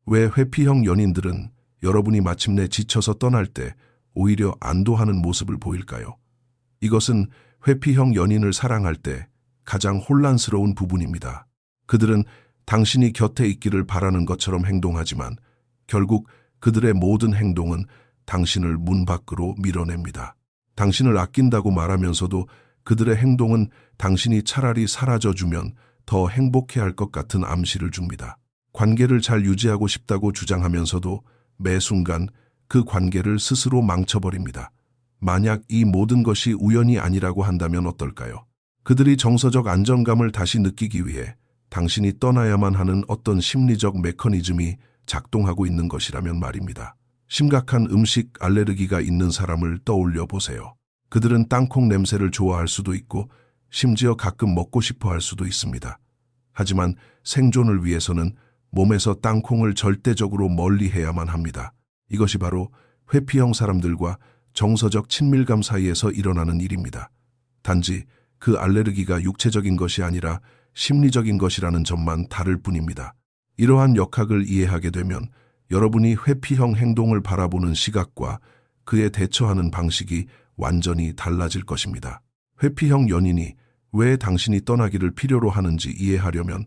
왜 회피형 연인들은 여러분이 마침내 지쳐서 떠날 때 오히려 안도하는 모습을 보일까요? 이것은 회피형 연인을 사랑할 때 가장 혼란스러운 부분입니다. 그들은 당신이 곁에 있기를 바라는 것처럼 행동하지만 결국 그들의 모든 행동은 당신을 문 밖으로 밀어냅니다. 당신을 아낀다고 말하면서도 그들의 행동은 당신이 차라리 사라져주면 더 행복해할 것 같은 암시를 줍니다. 관계를 잘 유지하고 싶다고 주장하면서도 매 순간 그 관계를 스스로 망쳐버립니다. 만약 이 모든 것이 우연이 아니라고 한다면 어떨까요? 그들이 정서적 안정감을 다시 느끼기 위해 당신이 떠나야만 하는 어떤 심리적 메커니즘이 작동하고 있는 것이라면 말입니다. 심각한 음식 알레르기가 있는 사람을 떠올려 보세요. 그들은 땅콩 냄새를 좋아할 수도 있고 심지어 가끔 먹고 싶어 할 수도 있습니다. 하지만 생존을 위해서는 몸에서 땅콩을 절대적으로 멀리해야만 합니다. 이것이 바로 회피형 사람들과 정서적 친밀감 사이에서 일어나는 일입니다. 단지 그 알레르기가 육체적인 것이 아니라 심리적인 것이라는 점만 다를 뿐입니다. 이러한 역학을 이해하게 되면 여러분이 회피형 행동을 바라보는 시각과 그에 대처하는 방식이 완전히 달라질 것입니다. 회피형 연인이 왜 당신이 떠나기를 필요로 하는지 이해하려면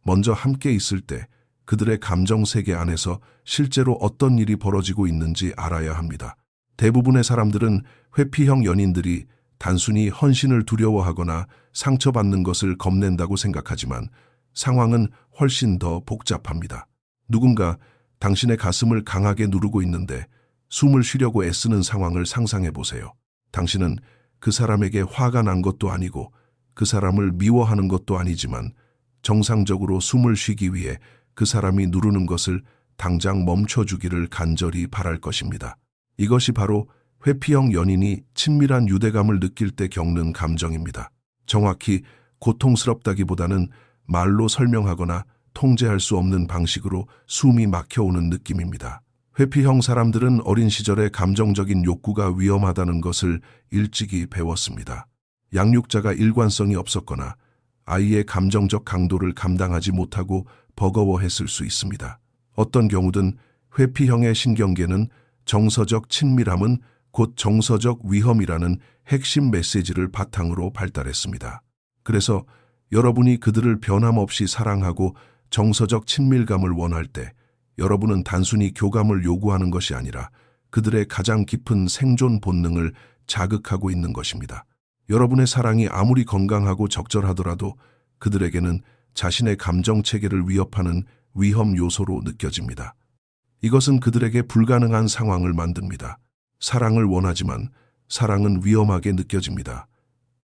먼저 함께 있을 때 그들의 감정 세계 안에서 실제로 어떤 일이 벌어지고 있는지 알아야 합니다. 대부분의 사람들은 회피형 연인들이 단순히 헌신을 두려워하거나 상처받는 것을 겁낸다고 생각하지만 상황은 훨씬 더 복잡합니다. 누군가 당신의 가슴을 강하게 누르고 있는데 숨을 쉬려고 애쓰는 상황을 상상해 보세요. 당신은 그 사람에게 화가 난 것도 아니고 그 사람을 미워하는 것도 아니지만 정상적으로 숨을 쉬기 위해 그 사람이 누르는 것을 당장 멈춰주기를 간절히 바랄 것입니다. 이것이 바로 회피형 연인이 친밀한 유대감을 느낄 때 겪는 감정입니다. 정확히 고통스럽다기보다는 말로 설명하거나 통제할 수 없는 방식으로 숨이 막혀오는 느낌입니다. 회피형 사람들은 어린 시절에 감정적인 욕구가 위험하다는 것을 일찍이 배웠습니다. 양육자가 일관성이 없었거나 아이의 감정적 강도를 감당하지 못하고 버거워했을 수 있습니다. 어떤 경우든 회피형의 신경계는 정서적 친밀함은 곧 정서적 위험이라는 핵심 메시지를 바탕으로 발달했습니다. 그래서 여러분이 그들을 변함없이 사랑하고 정서적 친밀감을 원할 때 여러분은 단순히 교감을 요구하는 것이 아니라 그들의 가장 깊은 생존 본능을 자극하고 있는 것입니다. 여러분의 사랑이 아무리 건강하고 적절하더라도 그들에게는 자신의 감정 체계를 위협하는 위험 요소로 느껴집니다. 이것은 그들에게 불가능한 상황을 만듭니다. 사랑을 원하지만 사랑은 위험하게 느껴집니다.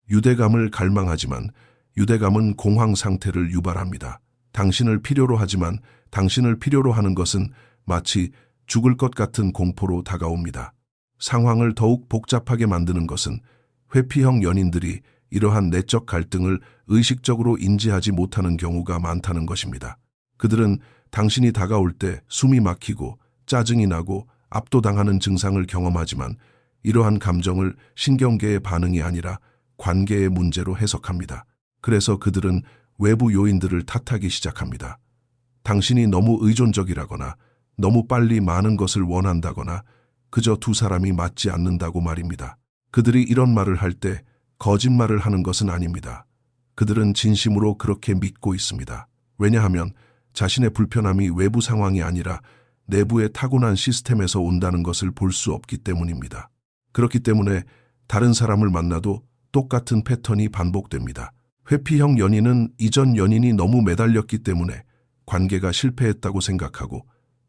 유대감을 갈망하지만 유대감은 공황 상태를 유발합니다. 당신을 필요로 하지만 당신을 필요로 하는 것은 마치 죽을 것 같은 공포로 다가옵니다. 상황을 더욱 복잡하게 만드는 것은 회피형 연인들이 이러한 내적 갈등을 의식적으로 인지하지 못하는 경우가 많다는 것입니다. 그들은 당신이 다가올 때 숨이 막히고 짜증이 나고 압도당하는 증상을 경험하지만 이러한 감정을 신경계의 반응이 아니라 관계의 문제로 해석합니다. 그래서 그들은 외부 요인들을 탓하기 시작합니다. 당신이 너무 의존적이라거나 너무 빨리 많은 것을 원한다거나 그저 두 사람이 맞지 않는다고 말입니다. 그들이 이런 말을 할 때 거짓말을 하는 것은 아닙니다. 그들은 진심으로 그렇게 믿고 있습니다. 왜냐하면 자신의 불편함이 외부 상황이 아니라 내부의 타고난 시스템에서 온다는 것을 볼 수 없기 때문입니다. 그렇기 때문에 다른 사람을 만나도 똑같은 패턴이 반복됩니다. 회피형 연인은 이전 연인이 너무 매달렸기 때문에 관계가 실패했다고 생각하고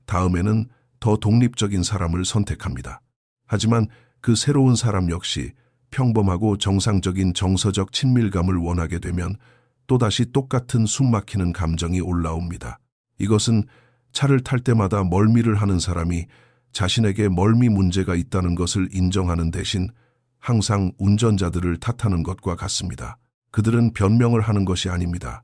다음에는 더 독립적인 사람을 선택합니다. 하지만 그 새로운 사람 역시 평범하고 정상적인 정서적 친밀감을 원하게 되면 또다시 똑같은 숨막히는 감정이 올라옵니다. 이것은 차를 탈 때마다 멀미를 하는 사람이 자신에게 멀미 문제가 있다는 것을 인정하는 대신 항상 운전자들을 탓하는 것과 같습니다. 그들은 변명을 하는 것이 아닙니다.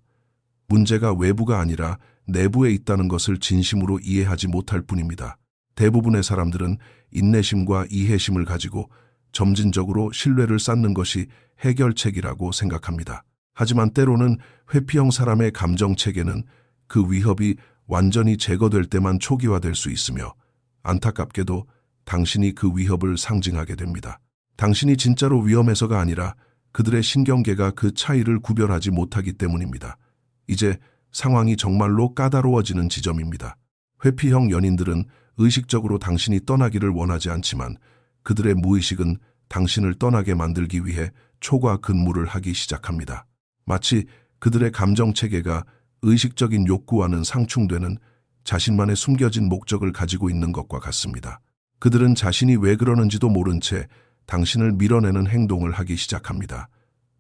문제가 외부가 아니라 내부에 있다는 것을 진심으로 이해하지 못할 뿐입니다. 대부분의 사람들은 인내심과 이해심을 가지고 점진적으로 신뢰를 쌓는 것이 해결책이라고 생각합니다. 하지만 때로는 회피형 사람의 감정 체계는 그 위협이 완전히 제거될 때만 초기화될 수 있으며 안타깝게도 당신이 그 위협을 상징하게 됩니다. 당신이 진짜로 위험해서가 아니라 그들의 신경계가 그 차이를 구별하지 못하기 때문입니다. 이제 상황이 정말로 까다로워지는 지점입니다. 회피형 연인들은 의식적으로 당신이 떠나기를 원하지 않지만 그들의 무의식은 당신을 떠나게 만들기 위해 초과 근무를 하기 시작합니다. 마치 그들의 감정체계가 의식적인 욕구와는 상충되는 자신만의 숨겨진 목적을 가지고 있는 것과 같습니다. 그들은 자신이 왜 그러는지도 모른 채 당신을 밀어내는 행동을 하기 시작합니다.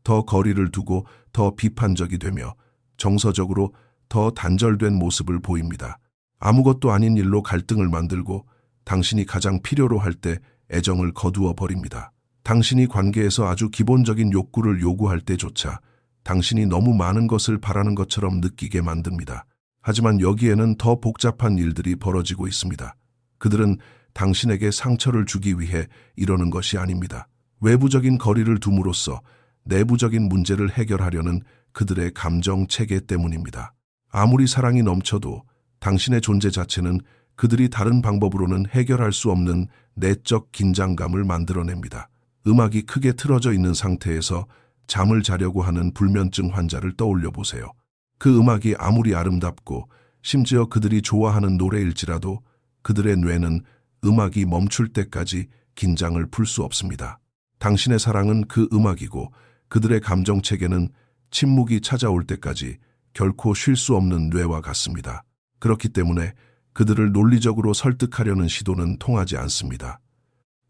더 거리를 두고 더 비판적이 되며 정서적으로 더 단절된 모습을 보입니다. 아무것도 아닌 일로 갈등을 만들고 당신이 가장 필요로 할 때 애정을 거두어 버립니다. 당신이 관계에서 아주 기본적인 욕구를 요구할 때조차 당신이 너무 많은 것을 바라는 것처럼 느끼게 만듭니다. 하지만 여기에는 더 복잡한 일들이 벌어지고 있습니다. 그들은 당신에게 상처를 주기 위해 이러는 것이 아닙니다. 외부적인 거리를 둠으로써 내부적인 문제를 해결하려는 그들의 감정 체계 때문입니다. 아무리 사랑이 넘쳐도 당신의 존재 자체는 그들이 다른 방법으로는 해결할 수 없는 내적 긴장감을 만들어냅니다. 음악이 크게 틀어져 있는 상태에서 잠을 자려고 하는 불면증 환자를 떠올려 보세요. 그 음악이 아무리 아름답고 심지어 그들이 좋아하는 노래일지라도 그들의 뇌는 음악이 멈출 때까지 긴장을 풀 수 없습니다. 당신의 사랑은 그 음악이고 그들의 감정체계는 침묵이 찾아올 때까지 결코 쉴 수 없는 뇌와 같습니다. 그렇기 때문에 그들을 논리적으로 설득하려는 시도는 통하지 않습니다.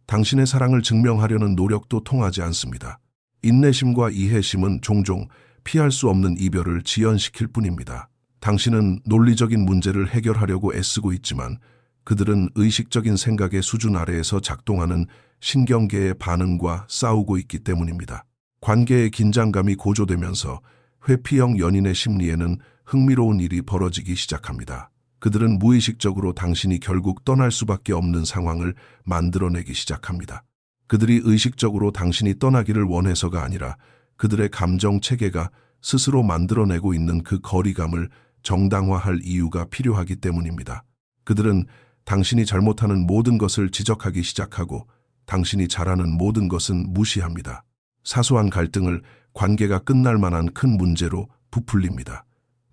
당신의 사랑을 증명하려는 노력도 통하지 않습니다. 인내심과 이해심은 종종 피할 수 없는 이별을 지연시킬 뿐입니다. 당신은 논리적인 문제를 해결하려고 애쓰고 있지만 그들은 의식적인 생각의 수준 아래에서 작동하는 신경계의 반응과 싸우고 있기 때문입니다. 관계의 긴장감이 고조되면서 회피형 연인의 심리에는 흥미로운 일이 벌어지기 시작합니다. 그들은 무의식적으로 당신이 결국 떠날 수밖에 없는 상황을 만들어내기 시작합니다. 그들이 의식적으로 당신이 떠나기를 원해서가 아니라 그들의 감정 체계가 스스로 만들어내고 있는 그 거리감을 정당화할 이유가 필요하기 때문입니다. 그들은 당신이 잘못하는 모든 것을 지적하기 시작하고 당신이 잘하는 모든 것은 무시합니다. 사소한 갈등을 관계가 끝날 만한 큰 문제로 부풀립니다.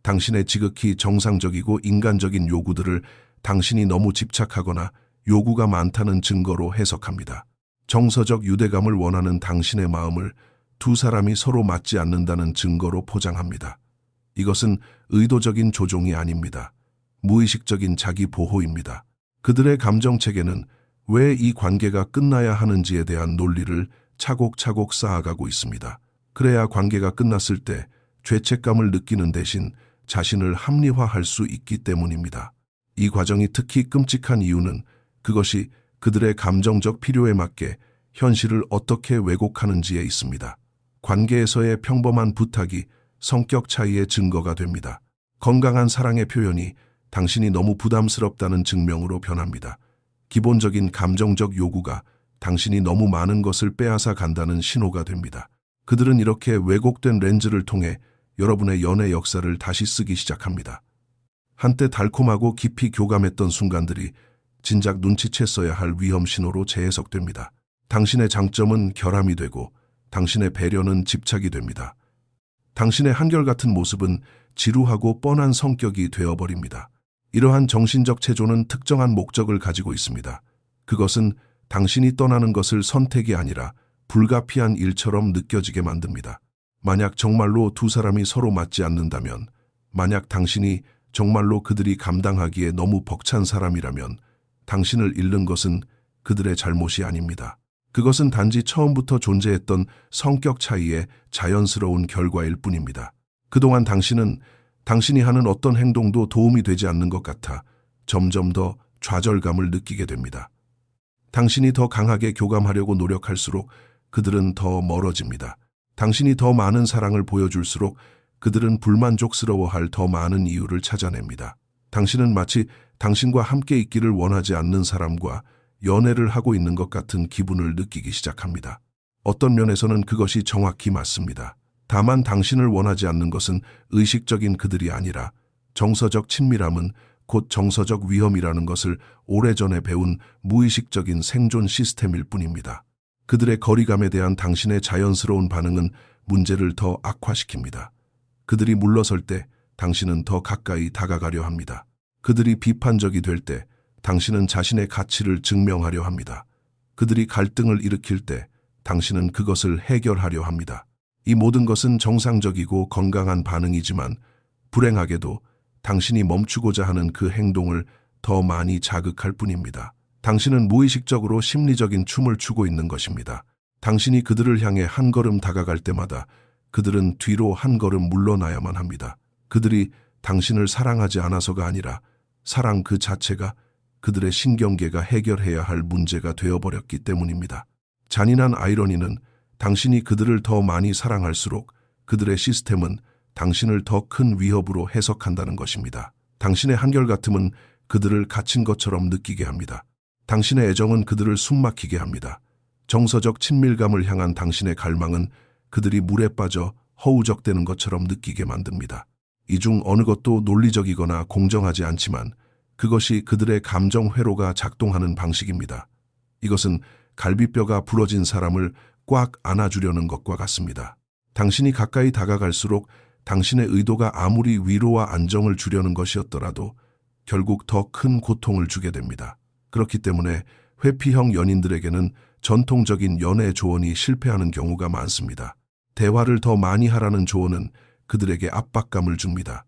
당신의 지극히 정상적이고 인간적인 요구들을 당신이 너무 집착하거나 요구가 많다는 증거로 해석합니다. 정서적 유대감을 원하는 당신의 마음을 두 사람이 서로 맞지 않는다는 증거로 포장합니다. 이것은 의도적인 조종이 아닙니다. 무의식적인 자기 보호입니다. 그들의 감정체계는 왜 이 관계가 끝나야 하는지에 대한 논리를 차곡차곡 쌓아가고 있습니다. 그래야 관계가 끝났을 때 죄책감을 느끼는 대신 자신을 합리화할 수 있기 때문입니다. 이 과정이 특히 끔찍한 이유는 그것이 그들의 감정적 필요에 맞게 현실을 어떻게 왜곡하는지에 있습니다. 관계에서의 평범한 부탁이 성격 차이의 증거가 됩니다. 건강한 사랑의 표현이 당신이 너무 부담스럽다는 증명으로 변합니다. 기본적인 감정적 요구가 당신이 너무 많은 것을 빼앗아 간다는 신호가 됩니다. 그들은 이렇게 왜곡된 렌즈를 통해 여러분의 연애 역사를 다시 쓰기 시작합니다. 한때 달콤하고 깊이 교감했던 순간들이 진작 눈치챘어야 할 위험 신호로 재해석됩니다. 당신의 장점은 결함이 되고 당신의 배려는 집착이 됩니다. 당신의 한결같은 모습은 지루하고 뻔한 성격이 되어버립니다. 이러한 정신적 체조는 특정한 목적을 가지고 있습니다. 그것은 당신이 떠나는 것을 선택이 아니라 불가피한 일처럼 느껴지게 만듭니다. 만약 정말로 두 사람이 서로 맞지 않는다면, 만약 당신이 정말로 그들이 감당하기에 너무 벅찬 사람이라면 당신을 잃는 것은 그들의 잘못이 아닙니다. 그것은 단지 처음부터 존재했던 성격 차이의 자연스러운 결과일 뿐입니다. 그동안 당신은 당신이 하는 어떤 행동도 도움이 되지 않는 것 같아 점점 더 좌절감을 느끼게 됩니다. 당신이 더 강하게 교감하려고 노력할수록 그들은 더 멀어집니다. 당신이 더 많은 사랑을 보여줄수록 그들은 불만족스러워할 더 많은 이유를 찾아냅니다. 당신은 마치 당신과 함께 있기를 원하지 않는 사람과 연애를 하고 있는 것 같은 기분을 느끼기 시작합니다. 어떤 면에서는 그것이 정확히 맞습니다. 다만 당신을 원하지 않는 것은 의식적인 그들이 아니라 정서적 친밀함은 곧 정서적 위험이라는 것을 오래전에 배운 무의식적인 생존 시스템일 뿐입니다. 그들의 거리감에 대한 당신의 자연스러운 반응은 문제를 더 악화시킵니다. 그들이 물러설 때 당신은 더 가까이 다가가려 합니다. 그들이 비판적이 될 때 당신은 자신의 가치를 증명하려 합니다. 그들이 갈등을 일으킬 때 당신은 그것을 해결하려 합니다. 이 모든 것은 정상적이고 건강한 반응이지만 불행하게도 당신이 멈추고자 하는 그 행동을 더 많이 자극할 뿐입니다. 당신은 무의식적으로 심리적인 춤을 추고 있는 것입니다. 당신이 그들을 향해 한 걸음 다가갈 때마다 그들은 뒤로 한 걸음 물러나야만 합니다. 그들이 당신을 사랑하지 않아서가 아니라 사랑 그 자체가 그들의 신경계가 해결해야 할 문제가 되어버렸기 때문입니다. 잔인한 아이러니는 당신이 그들을 더 많이 사랑할수록 그들의 시스템은 당신을 더 큰 위협으로 해석한다는 것입니다. 당신의 한결같음은 그들을 갇힌 것처럼 느끼게 합니다. 당신의 애정은 그들을 숨막히게 합니다. 정서적 친밀감을 향한 당신의 갈망은 그들이 물에 빠져 허우적대는 것처럼 느끼게 만듭니다. 이 중 어느 것도 논리적이거나 공정하지 않지만 그것이 그들의 감정 회로가 작동하는 방식입니다. 이것은 갈비뼈가 부러진 사람을 꽉 안아주려는 것과 같습니다. 당신이 가까이 다가갈수록 당신의 의도가 아무리 위로와 안정을 주려는 것이었더라도 결국 더 큰 고통을 주게 됩니다. 그렇기 때문에 회피형 연인들에게는 전통적인 연애 조언이 실패하는 경우가 많습니다. 대화를 더 많이 하라는 조언은 그들에게 압박감을 줍니다.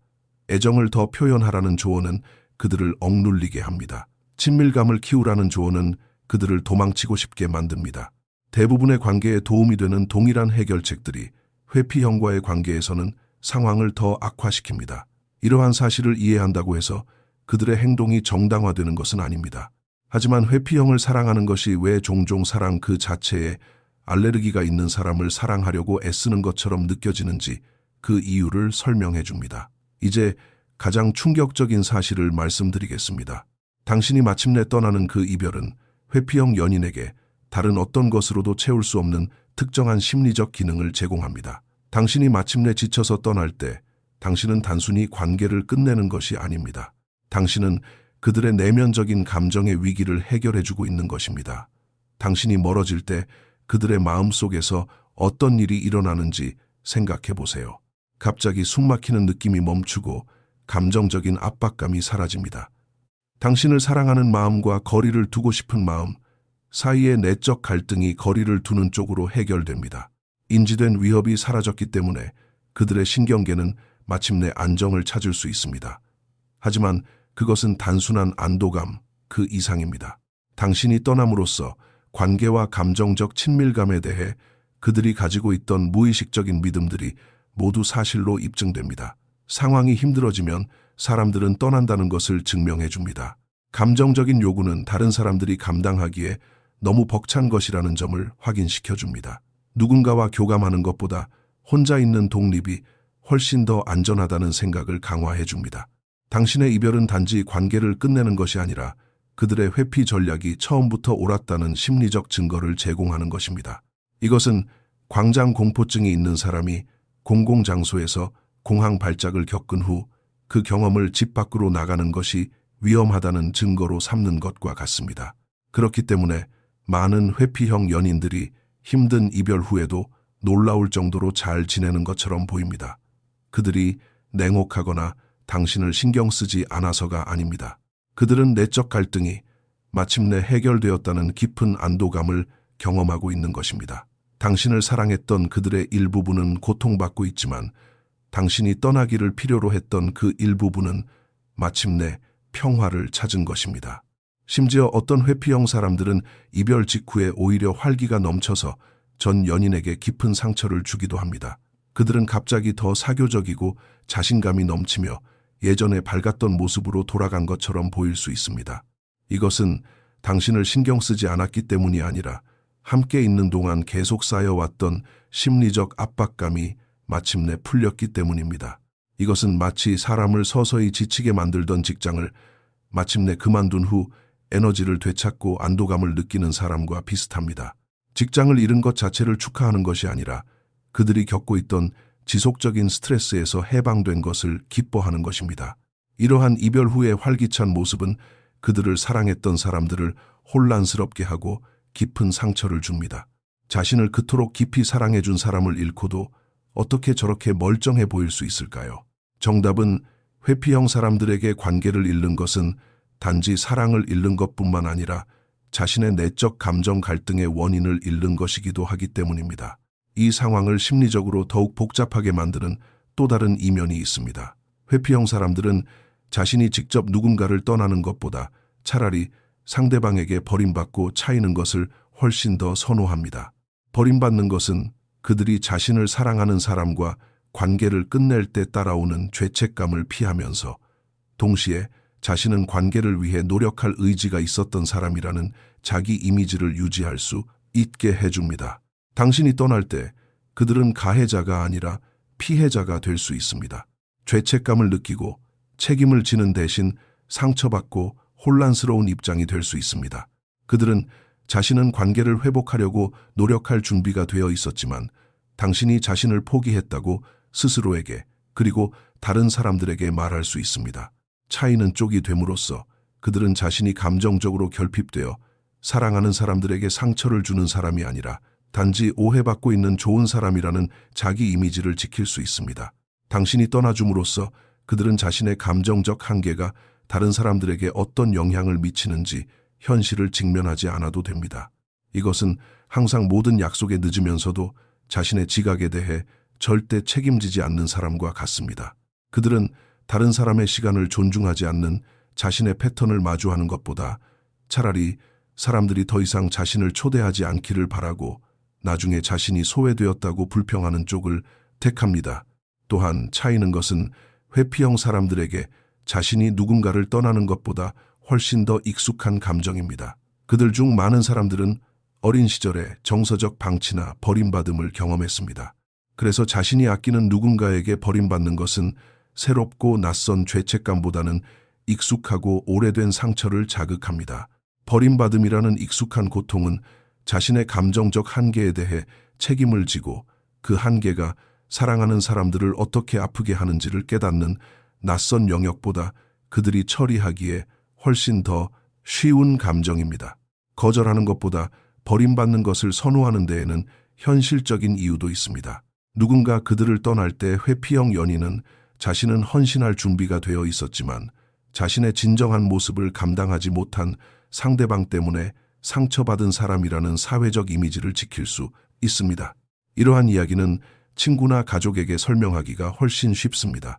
애정을 더 표현하라는 조언은 그들을 억눌리게 합니다. 친밀감을 키우라는 조언은 그들을 도망치고 싶게 만듭니다. 대부분의 관계에 도움이 되는 동일한 해결책들이 회피형과의 관계에서는 상황을 더 악화시킵니다. 이러한 사실을 이해한다고 해서 그들의 행동이 정당화되는 것은 아닙니다. 하지만 회피형을 사랑하는 것이 왜 종종 사랑 그 자체에 알레르기가 있는 사람을 사랑하려고 애쓰는 것처럼 느껴지는지 그 이유를 설명해 줍니다. 이제 가장 충격적인 사실을 말씀드리겠습니다. 당신이 마침내 떠나는 그 이별은 회피형 연인에게 다른 어떤 것으로도 채울 수 없는 특정한 심리적 기능을 제공합니다. 당신이 마침내 지쳐서 떠날 때 당신은 단순히 관계를 끝내는 것이 아닙니다. 당신은 그들의 내면적인 감정의 위기를 해결해주고 있는 것입니다. 당신이 멀어질 때 그들의 마음속에서 어떤 일이 일어나는지 생각해 보세요. 갑자기 숨막히는 느낌이 멈추고 감정적인 압박감이 사라집니다. 당신을 사랑하는 마음과 거리를 두고 싶은 마음 사이의 내적 갈등이 거리를 두는 쪽으로 해결됩니다. 인지된 위협이 사라졌기 때문에 그들의 신경계는 마침내 안정을 찾을 수 있습니다. 하지만 그것은 단순한 안도감, 그 이상입니다. 당신이 떠남으로써 관계와 감정적 친밀감에 대해 그들이 가지고 있던 무의식적인 믿음들이 모두 사실로 입증됩니다. 상황이 힘들어지면 사람들은 떠난다는 것을 증명해 줍니다. 감정적인 요구는 다른 사람들이 감당하기에 너무 벅찬 것이라는 점을 확인시켜 줍니다. 누군가와 교감하는 것보다 혼자 있는 독립이 훨씬 더 안전하다는 생각을 강화해 줍니다. 당신의 이별은 단지 관계를 끝내는 것이 아니라 그들의 회피 전략이 처음부터 옳았다는 심리적 증거를 제공하는 것입니다. 이것은 광장 공포증이 있는 사람이 공공장소에서 공황 발작을 겪은 후 그 경험을 집 밖으로 나가는 것이 위험하다는 증거로 삼는 것과 같습니다. 그렇기 때문에 많은 회피형 연인들이 힘든 이별 후에도 놀라울 정도로 잘 지내는 것처럼 보입니다. 그들이 냉혹하거나 당신을 신경 쓰지 않아서가 아닙니다. 그들은 내적 갈등이 마침내 해결되었다는 깊은 안도감을 경험하고 있는 것입니다. 당신을 사랑했던 그들의 일부분은 고통받고 있지만 당신이 떠나기를 필요로 했던 그 일부분은 마침내 평화를 찾은 것입니다. 심지어 어떤 회피형 사람들은 이별 직후에 오히려 활기가 넘쳐서 전 연인에게 깊은 상처를 주기도 합니다. 그들은 갑자기 더 사교적이고 자신감이 넘치며 예전에 밝았던 모습으로 돌아간 것처럼 보일 수 있습니다. 이것은 당신을 신경 쓰지 않았기 때문이 아니라 함께 있는 동안 계속 쌓여왔던 심리적 압박감이 마침내 풀렸기 때문입니다. 이것은 마치 사람을 서서히 지치게 만들던 직장을 마침내 그만둔 후 에너지를 되찾고 안도감을 느끼는 사람과 비슷합니다. 직장을 잃은 것 자체를 축하하는 것이 아니라 그들이 겪고 있던 지속적인 스트레스에서 해방된 것을 기뻐하는 것입니다. 이러한 이별 후의 활기찬 모습은 그들을 사랑했던 사람들을 혼란스럽게 하고 깊은 상처를 줍니다. 자신을 그토록 깊이 사랑해준 사람을 잃고도 어떻게 저렇게 멀쩡해 보일 수 있을까요? 정답은 회피형 사람들에게 관계를 잃는 것은 단지 사랑을 잃는 것뿐만 아니라 자신의 내적 감정 갈등의 원인을 잃는 것이기도 하기 때문입니다. 이 상황을 심리적으로 더욱 복잡하게 만드는 또 다른 이면이 있습니다. 회피형 사람들은 자신이 직접 누군가를 떠나는 것보다 차라리 상대방에게 버림받고 차이는 것을 훨씬 더 선호합니다. 버림받는 것은 그들이 자신을 사랑하는 사람과 관계를 끝낼 때 따라오는 죄책감을 피하면서 동시에 자신은 관계를 위해 노력할 의지가 있었던 사람이라는 자기 이미지를 유지할 수 있게 해줍니다. 당신이 떠날 때 그들은 가해자가 아니라 피해자가 될 수 있습니다. 죄책감을 느끼고 책임을 지는 대신 상처받고 혼란스러운 입장이 될 수 있습니다. 그들은 자신은 관계를 회복하려고 노력할 준비가 되어 있었지만 당신이 자신을 포기했다고 스스로에게 그리고 다른 사람들에게 말할 수 있습니다. 차이는 쪽이 됨으로써 그들은 자신이 감정적으로 결핍되어 사랑하는 사람들에게 상처를 주는 사람이 아니라 단지 오해받고 있는 좋은 사람이라는 자기 이미지를 지킬 수 있습니다. 당신이 떠나줌으로써 그들은 자신의 감정적 한계가 다른 사람들에게 어떤 영향을 미치는지 현실을 직면하지 않아도 됩니다. 이것은 항상 모든 약속에 늦으면서도 자신의 지각에 대해 절대 책임지지 않는 사람과 같습니다. 그들은 다른 사람의 시간을 존중하지 않는 자신의 패턴을 마주하는 것보다 차라리 사람들이 더 이상 자신을 초대하지 않기를 바라고 나중에 자신이 소외되었다고 불평하는 쪽을 택합니다. 또한 차이는 것은 회피형 사람들에게 자신이 누군가를 떠나는 것보다 훨씬 더 익숙한 감정입니다. 그들 중 많은 사람들은 어린 시절에 정서적 방치나 버림받음을 경험했습니다. 그래서 자신이 아끼는 누군가에게 버림받는 것은 새롭고 낯선 죄책감보다는 익숙하고 오래된 상처를 자극합니다. 버림받음이라는 익숙한 고통은 자신의 감정적 한계에 대해 책임을 지고 그 한계가 사랑하는 사람들을 어떻게 아프게 하는지를 깨닫는 낯선 영역보다 그들이 처리하기에 훨씬 더 쉬운 감정입니다. 거절하는 것보다 버림받는 것을 선호하는 데에는 현실적인 이유도 있습니다. 누군가 그들을 떠날 때 회피형 연인은 자신은 헌신할 준비가 되어 있었지만 자신의 진정한 모습을 감당하지 못한 상대방 때문에 상처받은 사람이라는 사회적 이미지를 지킬 수 있습니다. 이러한 이야기는 친구나 가족에게 설명하기가 훨씬 쉽습니다.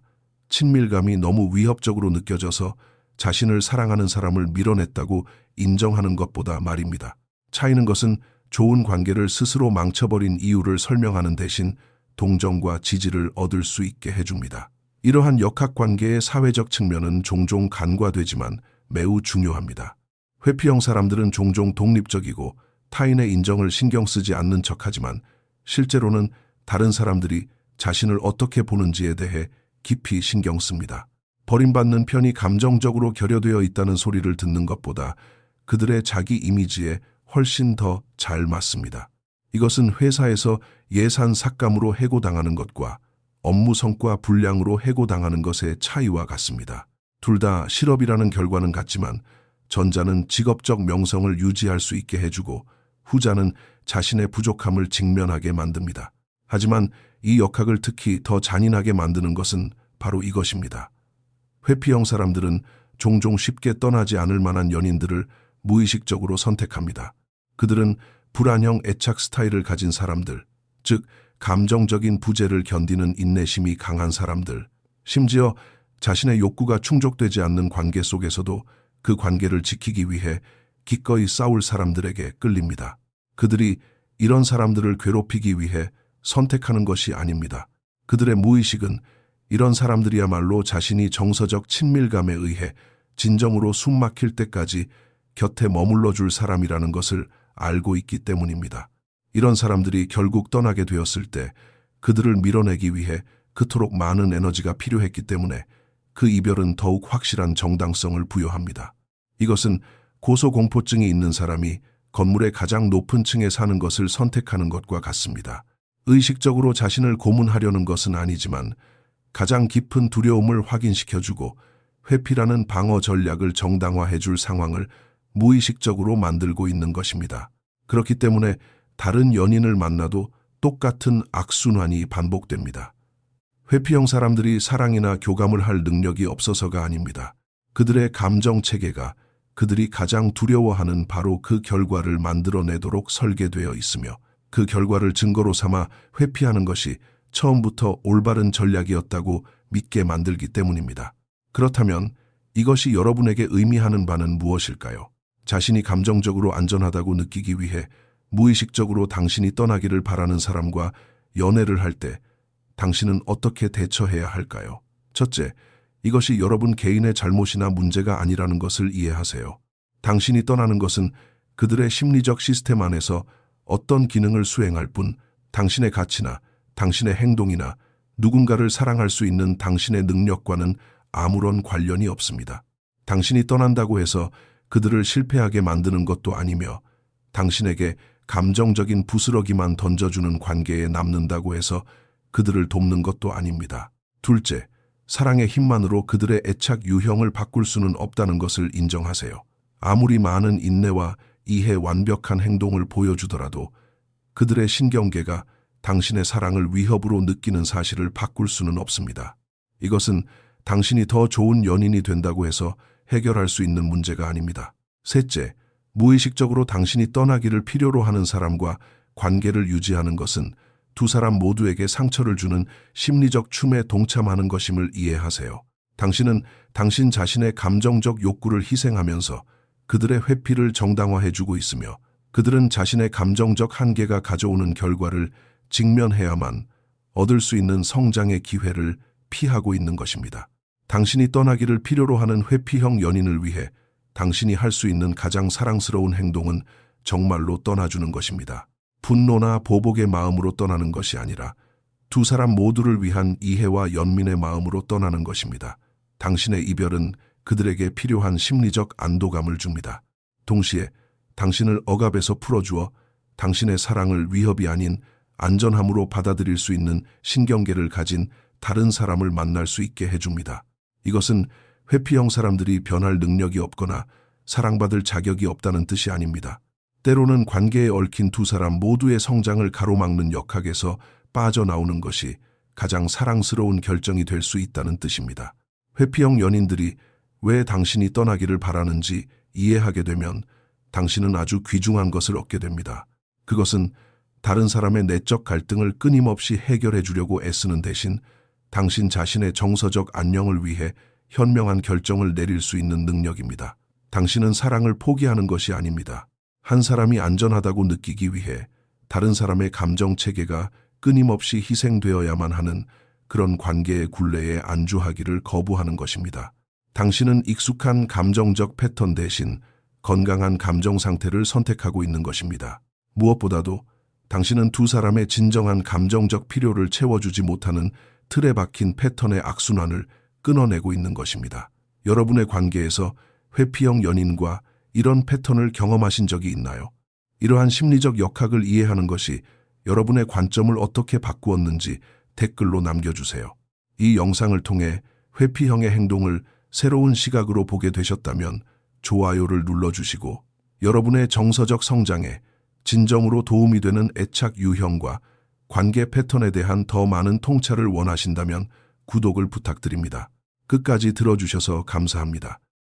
친밀감이 너무 위협적으로 느껴져서 자신을 사랑하는 사람을 밀어냈다고 인정하는 것보다 말입니다. 차이는 것은 좋은 관계를 스스로 망쳐버린 이유를 설명하는 대신 동정과 지지를 얻을 수 있게 해줍니다. 이러한 역학관계의 사회적 측면은 종종 간과되지만 매우 중요합니다. 회피형 사람들은 종종 독립적이고 타인의 인정을 신경 쓰지 않는 척하지만 실제로는 다른 사람들이 자신을 어떻게 보는지에 대해 깊이 신경 씁니다. 버림받는 편이 감정적으로 결여되어 있다는 소리를 듣는 것보다 그들의 자기 이미지에 훨씬 더 잘 맞습니다. 이것은 회사에서 예산 삭감으로 해고당하는 것과 업무 성과 불량으로 해고당하는 것의 차이와 같습니다. 둘 다 실업이라는 결과는 같지만 전자는 직업적 명성을 유지할 수 있게 해주고 후자는 자신의 부족함을 직면하게 만듭니다. 하지만 이 역학을 특히 더 잔인하게 만드는 것은 바로 이것입니다. 회피형 사람들은 종종 쉽게 떠나지 않을 만한 연인들을 무의식적으로 선택합니다. 그들은 불안형 애착 스타일을 가진 사람들, 즉 감정적인 부재를 견디는 인내심이 강한 사람들, 심지어 자신의 욕구가 충족되지 않는 관계 속에서도 그 관계를 지키기 위해 기꺼이 싸울 사람들에게 끌립니다. 그들이 이런 사람들을 괴롭히기 위해 선택하는 것이 아닙니다. 그들의 무의식은 이런 사람들이야말로 자신이 정서적 친밀감에 의해 진정으로 숨 막힐 때까지 곁에 머물러 줄 사람이라는 것을 알고 있기 때문입니다. 이런 사람들이 결국 떠나게 되었을 때 그들을 밀어내기 위해 그토록 많은 에너지가 필요했기 때문에 그 이별은 더욱 확실한 정당성을 부여합니다. 이것은 고소공포증이 있는 사람이 건물의 가장 높은 층에 사는 것을 선택하는 것과 같습니다. 의식적으로 자신을 고문하려는 것은 아니지만 가장 깊은 두려움을 확인시켜주고 회피라는 방어 전략을 정당화해줄 상황을 무의식적으로 만들고 있는 것입니다. 그렇기 때문에 다른 연인을 만나도 똑같은 악순환이 반복됩니다. 회피형 사람들이 사랑이나 교감을 할 능력이 없어서가 아닙니다. 그들의 감정 체계가 그들이 가장 두려워하는 바로 그 결과를 만들어내도록 설계되어 있으며 그 결과를 증거로 삼아 회피하는 것이 처음부터 올바른 전략이었다고 믿게 만들기 때문입니다. 그렇다면 이것이 여러분에게 의미하는 바는 무엇일까요? 자신이 감정적으로 안전하다고 느끼기 위해 무의식적으로 당신이 떠나기를 바라는 사람과 연애를 할 때 당신은 어떻게 대처해야 할까요? 첫째, 이것이 여러분 개인의 잘못이나 문제가 아니라는 것을 이해하세요. 당신이 떠나는 것은 그들의 심리적 시스템 안에서 어떤 기능을 수행할 뿐 당신의 가치나 당신의 행동이나 누군가를 사랑할 수 있는 당신의 능력과는 아무런 관련이 없습니다. 당신이 떠난다고 해서 그들을 실패하게 만드는 것도 아니며 당신에게 감정적인 부스러기만 던져주는 관계에 남는다고 해서 그들을 돕는 것도 아닙니다. 둘째, 사랑의 힘만으로 그들의 애착 유형을 바꿀 수는 없다는 것을 인정하세요. 아무리 많은 인내와 이해 완벽한 행동을 보여주더라도 그들의 신경계가 당신의 사랑을 위협으로 느끼는 사실을 바꿀 수는 없습니다. 이것은 당신이 더 좋은 연인이 된다고 해서 해결할 수 있는 문제가 아닙니다. 셋째, 무의식적으로 당신이 떠나기를 필요로 하는 사람과 관계를 유지하는 것은 두 사람 모두에게 상처를 주는 심리적 춤에 동참하는 것임을 이해하세요. 당신은 당신 자신의 감정적 욕구를 희생하면서 그들의 회피를 정당화해주고 있으며 그들은 자신의 감정적 한계가 가져오는 결과를 직면해야만 얻을 수 있는 성장의 기회를 피하고 있는 것입니다. 당신이 떠나기를 필요로 하는 회피형 연인을 위해 당신이 할 수 있는 가장 사랑스러운 행동은 정말로 떠나주는 것입니다. 분노나 보복의 마음으로 떠나는 것이 아니라 두 사람 모두를 위한 이해와 연민의 마음으로 떠나는 것입니다. 당신의 이별은 그들에게 필요한 심리적 안도감을 줍니다. 동시에 당신을 억압에서 풀어주어 당신의 사랑을 위협이 아닌 안전함으로 받아들일 수 있는 신경계를 가진 다른 사람을 만날 수 있게 해줍니다. 이것은 회피형 사람들이 변할 능력이 없거나 사랑받을 자격이 없다는 뜻이 아닙니다. 때로는 관계에 얽힌 두 사람 모두의 성장을 가로막는 역학에서 빠져나오는 것이 가장 사랑스러운 결정이 될 수 있다는 뜻입니다. 회피형 연인들이 왜 당신이 떠나기를 바라는지 이해하게 되면 당신은 아주 귀중한 것을 얻게 됩니다. 그것은 다른 사람의 내적 갈등을 끊임없이 해결해 주려고 애쓰는 대신 당신 자신의 정서적 안녕을 위해 현명한 결정을 내릴 수 있는 능력입니다. 당신은 사랑을 포기하는 것이 아닙니다. 한 사람이 안전하다고 느끼기 위해 다른 사람의 감정 체계가 끊임없이 희생되어야만 하는 그런 관계의 굴레에 안주하기를 거부하는 것입니다. 당신은 익숙한 감정적 패턴 대신 건강한 감정 상태를 선택하고 있는 것입니다. 무엇보다도 당신은 두 사람의 진정한 감정적 필요를 채워주지 못하는 틀에 박힌 패턴의 악순환을 끊어내고 있는 것입니다. 여러분의 관계에서 회피형 연인과 이런 패턴을 경험하신 적이 있나요? 이러한 심리적 역학을 이해하는 것이 여러분의 관점을 어떻게 바꾸었는지 댓글로 남겨주세요. 이 영상을 통해 회피형의 행동을 새로운 시각으로 보게 되셨다면 좋아요를 눌러주시고 여러분의 정서적 성장에 진정으로 도움이 되는 애착 유형과 관계 패턴에 대한 더 많은 통찰을 원하신다면 구독을 부탁드립니다. 끝까지 들어주셔서 감사합니다.